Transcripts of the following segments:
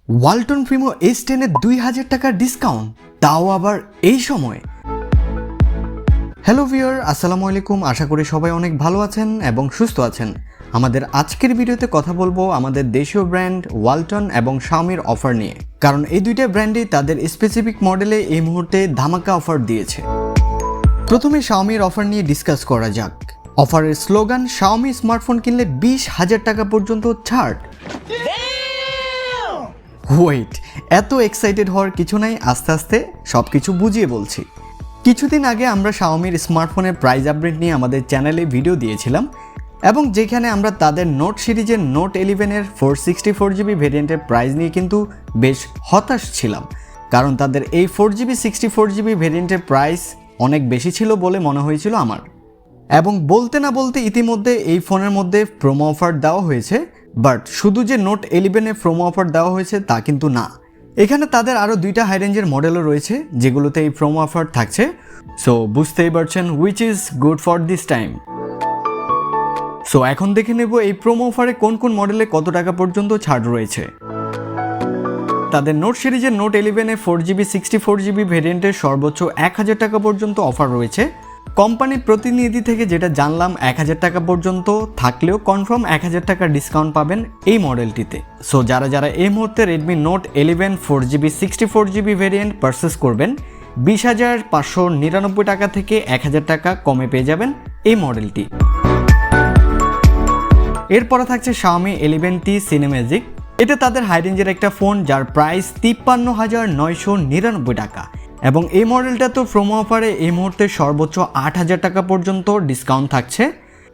Walton Primo H10 এর 2000 টাকার discount, তাও আবার এই সময়। হ্যালো ভিউয়ার, আসসালামু আলাইকুম। আশা করি সবাই অনেক ভালো আছেন এবং সুস্থ আছেন। আমাদের আজকের ভিডিওতে কথা বলবো আমাদের দেশীয় ব্র্যান্ড ওয়ালটন এবং শাওমির অফার নিয়ে, কারণ এই দুইটা ব্র্যান্ডই তাদের স্পেসিফিক মডেলে এই মুহূর্তে ধামাকা অফার দিয়েছে। প্রথমে শাওমির অফার নিয়ে ডিসকাস করা যাক। অফারের স্লোগান, শাওমি স্মার্টফোন কিনলে 20,000 টাকা পর্যন্ত ছাড়। ওয়েট, এত এক্সাইটেড হওয়ার কিছু নাই, আস্তে আস্তে সব কিছু বুঝিয়ে বলছি। কিছুদিন আগে আমরা শাওমির স্মার্টফোনের প্রাইস আপডেট নিয়ে আমাদের চ্যানেলে ভিডিও দিয়েছিলাম এবং যেখানে আমরা তাদের নোট সিরিজের নোট 11-এর 464GB ভেরিয়েন্টের প্রাইস নিয়ে কিন্তু বেশ হতাশ ছিলাম, কারণ তাদের এই 4GB 64GB ভেরিয়েন্টের প্রাইস অনেক বেশি ছিল বলে মনে হয়েছিল আমার। এবং বলতে না বলতে ইতিমধ্যে এই ফোনের মধ্যে প্রোমো অফার দেওয়া হয়েছে, বাট শুধু যে নোট 11-এ প্রোমো অফার দেওয়া হয়েছে তা কিন্তু না। এখানে তাদের আরও দুইটা হাই রেঞ্জের মডেলও রয়েছে যেগুলোতে এই প্রোমো অফার থাকছে। সো বুঝতেই পারছেন which is good for this time. So এখন দেখে নেব এই প্রোমো অফারে কোন কোন মডেলে কত টাকা পর্যন্ত ছাড় রয়েছে। তাদের নোট সিরিজের নোট 11-এ 4GB 64GB ভেরিয়েন্টের সর্বোচ্চ 1000 টাকা পর্যন্ত অফার রয়েছে। কোম্পানির প্রতিনিধি থেকে যেটা জানলাম, 1000 টাকা পর্যন্ত থাকলেও কনফার্ম 1000 টাকা ডিসকাউন্ট পাবেন এই মডেলটিতে। সো যারা এই মুহূর্তে Redmi note 11 4GB 64GB variant purchase করবেন, 20,599 টাকা থেকে 1000 টাকা কমে পেয়ে যাবেন এই মডেলটি। এরপরে থাকছে Xiaomi 11T Cinemagic। এটা তাদের হাই রেঞ্জের একটা ফোন যার প্রাইস 53,999 টাকা এবং এই মডেলটা তো প্রোমো অফারে এই মুহূর্তে সর্বোচ্চ 8,000 টাকা পর্যন্ত ডিসকাউন্ট থাকছে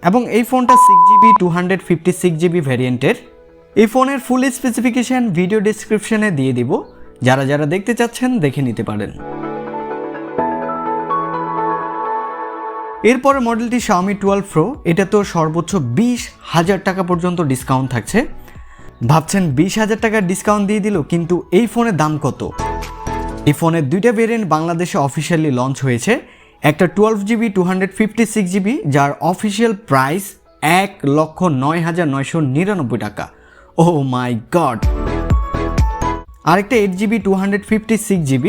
এবং এই ফোনটা 6GB 256GB ভ্যারিয়েন্টের। এই ফোনের ফুল স্পেসিফিকেশন ভিডিও ডেসক্রিপশনে দিয়ে দিব, যারা দেখতে চাচ্ছেন দেখে নিতে পারেন। এরপরে মডেলটি Xiaomi 12 Pro। এটা তো সর্বোচ্চ 20,000 টাকা পর্যন্ত ডিসকাউন্ট থাকছে। ভাবছেন 20,000 টাকার ডিসকাউন্ট দিয়ে দিল, কিন্তু এই ফোনের দাম কত? এই ফোনের দুইটা ভেরিয়েন্ট বাংলাদেশে অফিসিয়ালি লঞ্চ হয়েছে। একটা 12GB 256GB যার অফিসিয়াল প্রাইস 1,09,999 টাকা। ও মাই গড। আরেকটা 8GB 256GB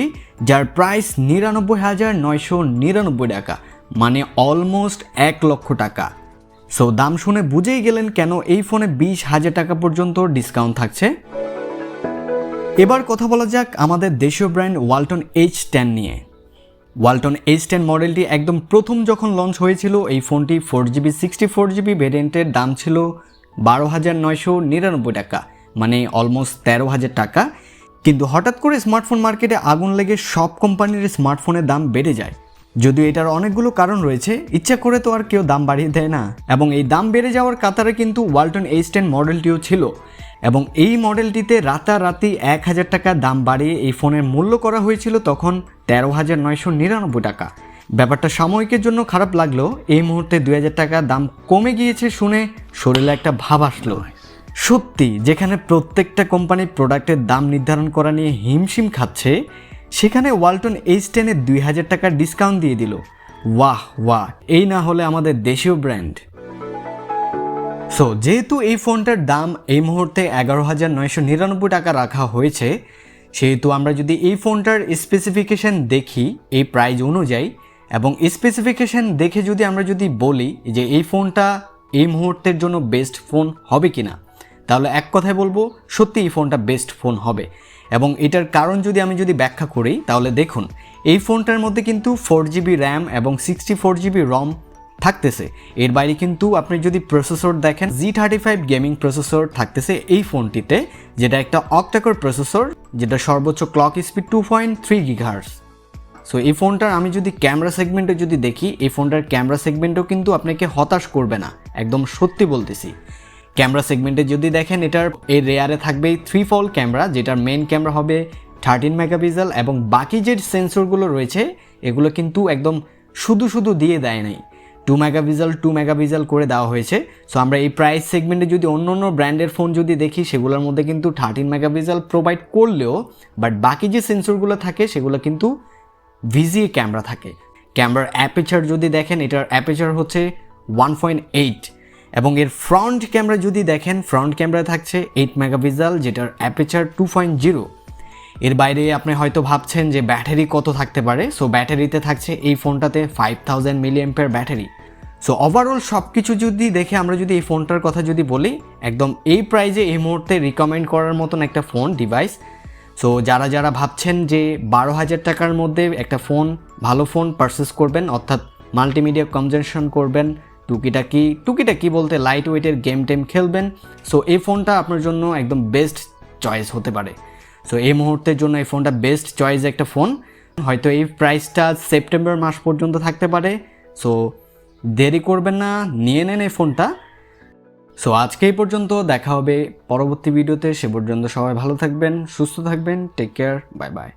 যার প্রাইস 99,999 টাকা, মানে অলমোস্ট 1 লক্ষ টাকা। সো দাম শুনে বুঝেই গেলেন কেন এই ফোনে 20,000 টাকা পর্যন্ত ডিসকাউন্ট থাকছে। এবার কথা বলা যাক আমাদের দেশীয় ব্র্যান্ড ওয়ালটন H10 নিয়ে। ওয়ালটন H10 মডেলটি একদম প্রথম যখন লঞ্চ হয়েছিল, এই ফোনটি 4GB 64GB ভেরিয়েন্টের দাম ছিল 12,999 টাকা, মানে অলমোস্ট 13,000 টাকা। কিন্তু হঠাৎ করে স্মার্টফোন মার্কেটে আগুন লেগে সব কোম্পানির স্মার্টফোনের দাম বেড়ে যায়। যদিও এটার অনেকগুলো কারণ রয়েছে, ইচ্ছা করে তো আর কেউ দাম বাড়িয়ে দেয় না, এবং এই দাম বেড়ে যাওয়ার কাতারে কিন্তু ওয়ালটন H10 মডেলটিও ছিল এবং এই মডেলটিতে রাতারাতি 1,000 টাকা দাম বাড়িয়ে এই ফোনের মূল্য করা হয়েছিল তখন 13,999 টাকা। ব্যাপারটা সাময়িকের জন্য খারাপ লাগলেও এই মুহূর্তে 2,000 টাকা দাম কমে গিয়েছে শুনে শরীরে একটা ভাব আসলো। সত্যি, যেখানে প্রত্যেকটা কোম্পানি প্রোডাক্টের দাম নির্ধারণ করা নিয়ে হিমশিম খাচ্ছে, সেখানে ওয়ালটন H10 এর 2,000 টাকার ডিসকাউন্ট দিয়ে দিল। ওয়াহ ওয়াহ, এই না হলে আমাদের দেশীয় ব্র্যান্ড। সো যেহেতু এই ফোনটার দাম এই মুহূর্তে 11,999 টাকা রাখা হয়েছে, সেহেতু আমরা যদি এই ফোনটার স্পেসিফিকেশন দেখি এই প্রাইস অনুযায়ী এবং স্পেসিফিকেশন দেখে যদি আমরা বলি যে এই ফোনটা এই মুহূর্তের জন্য বেস্ট ফোন হবে কিনা, তাহলে এক কথায় বলবো সত্যি এই ফোনটা বেস্ট ফোন হবে। এবং এটার কারণ যদি আমি ব্যাখ্যা করি, তাহলে দেখুন এই ফোনটার মধ্যে কিন্তু 4GB র্যাম এবং 64GB রম থাকতেছে। এর বাইরে কিন্তু আপনি যদি প্রসেসর দেখেন, G35 গেমিং প্রসেসর থাকতেছে এই ফোনটিতে, যেটা একটা Octa-core প্রসেসর, যেটা সর্বোচ্চ ক্লক স্পিড 2.3 GHz। সো এই ফোনটার আমি ক্যামেরা সেগমেন্টে দেখি, এই ফোনটার ক্যামেরা সেগমেন্টও কিন্তু আপনাকে হতাশ করবে না, একদম সত্যি বলতেছি। ক্যামেরা সেগমেন্টে দেখেন, এটার এর রেয়ারে থাকবে 3-fold ক্যামেরা, যেটার মেইন ক্যামেরা হবে 13 মেগাপিক্সেল এবং বাকি যে সেন্সরগুলো রয়েছে এগুলো কিন্তু একদম শুধু দিয়ে দেয় নাই, 2 মেগাপিক্সেল করে দেওয়া হয়েছে। সো আমরা এই প্রাইস সেগমেন্টে অন্য ব্র্যান্ডের ফোন দেখি, সেগুলোর মধ্যে কিন্তু 13 মেগাপিক্সেল প্রোভাইড করলেও বাট বাকি যে সেন্সরগুলো থাকে সেগুলো কিন্তু ভিজিএ ক্যামেরা থাকে। ক্যামেরার অ্যাপারচার দেখেন, এটার অ্যাপারচার হচ্ছে 1.8 এবং এর ফ্রন্ট ক্যামেরা যদি দেখেন, ফ্রন্ট ক্যামেরা থাকছে 8 মেগাপিক্সেল, যেটার অ্যাপারচার 2.0। এর বাইরে আপনি হয়তো ভাবছেন যে ব্যাটারি কত থাকতে পারে। সো ব্যাটারিতে থাকছে এই ফোনটাতে 5000 মিলিঅ্যাম্পিয়ার ব্যাটারি। সো ওভারঅল সব কিছু যদি দেখে আমরা যদি এই ফোনটার কথা যদি বলি, একদম এই প্রাইজে এই মুহূর্তে রিকমেন্ড করার মতন একটা ফোন ডিভাইস। সো যারা ভাবছেন যে 12,000 টাকার মধ্যে একটা ফোন, ভালো ফোন পারচেস করবেন, অর্থাৎ মাল্টিমিডিয়া কনজাম্পশন করবেন, টুকিটাকি বলতে লাইট ওয়েটের গেম টেম খেলবেন, সো এই ফোনটা আপনার জন্য একদম বেস্ট চয়েস হতে পারে। সো এই মুহূর্তের জন্য এই ফোনটা বেস্ট চয়েস একটা ফোন। হয়তো এই প্রাইসটা সেপ্টেম্বর মাস পর্যন্ত থাকতে পারে। সো দেরি করবেন না, নিয়ে নেন এই ফোনটা। সো আজকে এই পর্যন্ত, দেখা হবে পরবর্তী ভিডিওতে। সে পর্যন্ত সবাই ভালো থাকবেন, সুস্থ থাকবেন, টেক কেয়ার, বাই বাই।